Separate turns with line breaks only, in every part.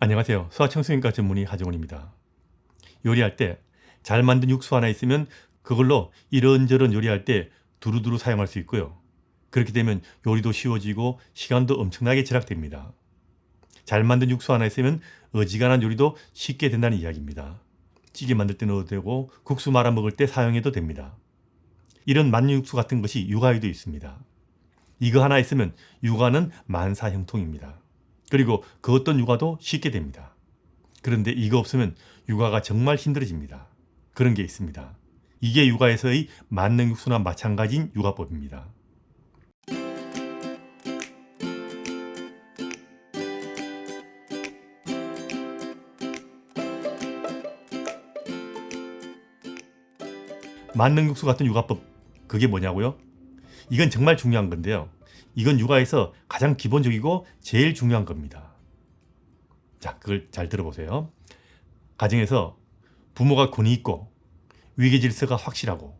안녕하세요. 소아청소년과 전문의 하정원입니다. 요리할 때 잘 만든 육수 하나 있으면 그걸로 이런저런 요리할 때 두루두루 사용할 수 있고요. 그렇게 되면 요리도 쉬워지고 시간도 엄청나게 절약됩니다. 잘 만든 육수 하나 있으면 어지간한 요리도 쉽게 된다는 이야기입니다. 찌개 만들 때 넣어도 되고 국수 말아 먹을 때 사용해도 됩니다. 이런 만능 육수 같은 것이 육아에도 있습니다. 이거 하나 있으면 육아는 만사형통입니다. 그리고 그 어떤 육아도 쉽게 됩니다. 그런데 이거 없으면 육아가 정말 힘들어집니다. 그런 게 있습니다. 이게 육아에서의 만능 육수나 마찬가지인 육아법입니다. 만능 육수 같은 육아법, 그게 뭐냐고요? 이건 정말 중요한 건데요. 이건 육아에서 가장 기본적이고 제일 중요한 겁니다. 자, 그걸 잘 들어보세요. 가정에서 부모가 권위 있고 위계 질서가 확실하고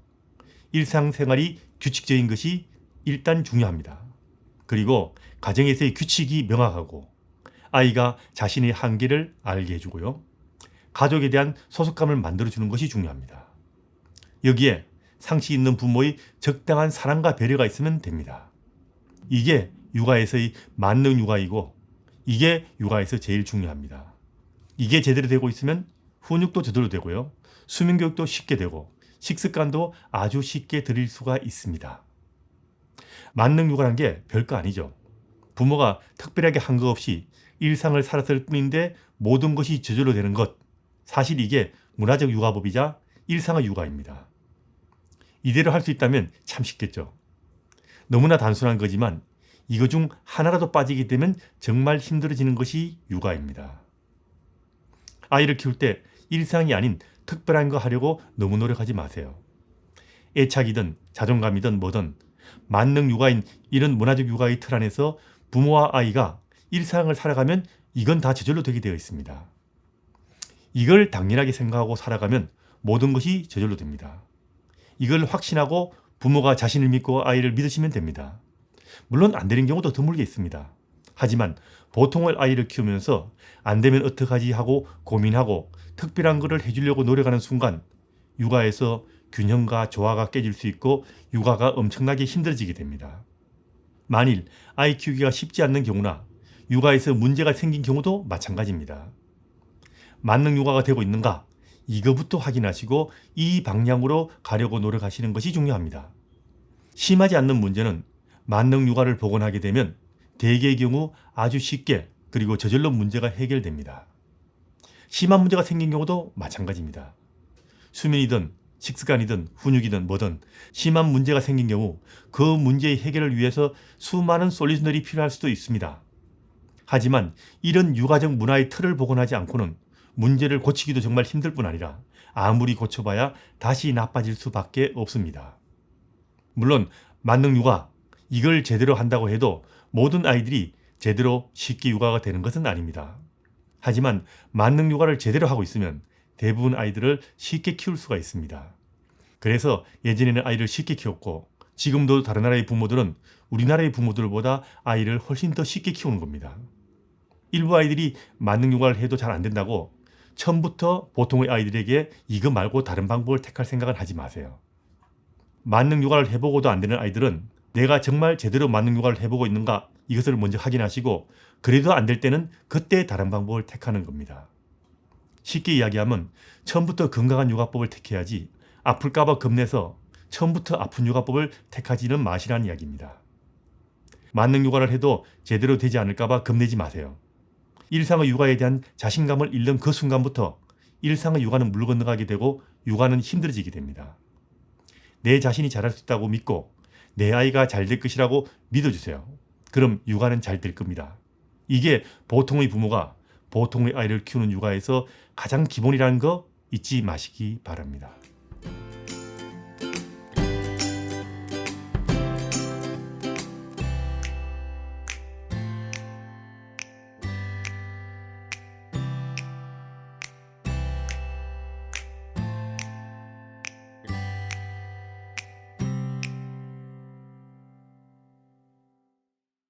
일상생활이 규칙적인 것이 일단 중요합니다. 그리고 가정에서의 규칙이 명확하고 아이가 자신의 한계를 알게 해주고요. 가족에 대한 소속감을 만들어주는 것이 중요합니다. 여기에 상식 있는 부모의 적당한 사랑과 배려가 있으면 됩니다. 이게 육아에서의 만능 육아이고 이게 육아에서 제일 중요합니다. 이게 제대로 되고 있으면 훈육도 제대로 되고요. 수면교육도 쉽게 되고 식습관도 아주 쉽게 들일 수가 있습니다. 만능 육아란 게 별거 아니죠. 부모가 특별하게 한 거 없이 일상을 살았을 뿐인데 모든 것이 저절로 되는 것. 사실 이게 문화적 육아법이자 일상의 육아입니다. 이대로 할 수 있다면 참 쉽겠죠. 너무나 단순한 거지만 이거 중 하나라도 빠지게 되면 정말 힘들어지는 것이 육아입니다. 아이를 키울 때 일상이 아닌 특별한 거 하려고 너무 노력하지 마세요. 애착이든 자존감이든 뭐든 만능 육아인 이런 문화적 육아의 틀 안에서 부모와 아이가 일상을 살아가면 이건 다 저절로 되게 되어 있습니다. 이걸 당연하게 생각하고 살아가면 모든 것이 저절로 됩니다. 이걸 확신하고 부모가 자신을 믿고 아이를 믿으시면 됩니다. 물론 안 되는 경우도 드물게 있습니다. 하지만 보통의 아이를 키우면서 안 되면 어떡하지 하고 고민하고 특별한 것을 해주려고 노력하는 순간 육아에서 균형과 조화가 깨질 수 있고 육아가 엄청나게 힘들어지게 됩니다. 만일 아이 키우기가 쉽지 않는 경우나 육아에서 문제가 생긴 경우도 마찬가지입니다. 만능 육아가 되고 있는가? 이거부터 확인하시고 이 방향으로 가려고 노력하시는 것이 중요합니다. 심하지 않는 문제는 만능 육아를 복원하게 되면 대개의 경우 아주 쉽게 그리고 저절로 문제가 해결됩니다. 심한 문제가 생긴 경우도 마찬가지입니다. 수면이든 식습관이든 훈육이든 뭐든 심한 문제가 생긴 경우 그 문제의 해결을 위해서 수많은 솔루션들이 필요할 수도 있습니다. 하지만 이런 육아적 문화의 틀을 복원하지 않고는 문제를 고치기도 정말 힘들 뿐 아니라 아무리 고쳐봐야 다시 나빠질 수밖에 없습니다. 물론 만능 육아, 이걸 제대로 한다고 해도 모든 아이들이 제대로 쉽게 육아가 되는 것은 아닙니다. 하지만 만능 육아를 제대로 하고 있으면 대부분 아이들을 쉽게 키울 수가 있습니다. 그래서 예전에는 아이를 쉽게 키웠고 지금도 다른 나라의 부모들은 우리나라의 부모들보다 아이를 훨씬 더 쉽게 키우는 겁니다. 일부 아이들이 만능 육아를 해도 잘 안 된다고 처음부터 보통의 아이들에게 이거 말고 다른 방법을 택할 생각은 하지 마세요. 만능 육아를 해보고도 안 되는 아이들은 내가 정말 제대로 만능 육아를 해보고 있는가 이것을 먼저 확인하시고 그래도 안 될 때는 그때 다른 방법을 택하는 겁니다. 쉽게 이야기하면 처음부터 건강한 육아법을 택해야지 아플까봐 겁내서 처음부터 아픈 육아법을 택하지는 마시라는 이야기입니다. 만능 육아를 해도 제대로 되지 않을까봐 겁내지 마세요. 일상의 육아에 대한 자신감을 잃는 그 순간부터 일상의 육아는 물 건너가게 되고 육아는 힘들어지게 됩니다. 내 자신이 잘할 수 있다고 믿고 내 아이가 잘 될 것이라고 믿어주세요. 그럼 육아는 잘 될 겁니다. 이게 보통의 부모가 보통의 아이를 키우는 육아에서 가장 기본이라는 거 잊지 마시기 바랍니다.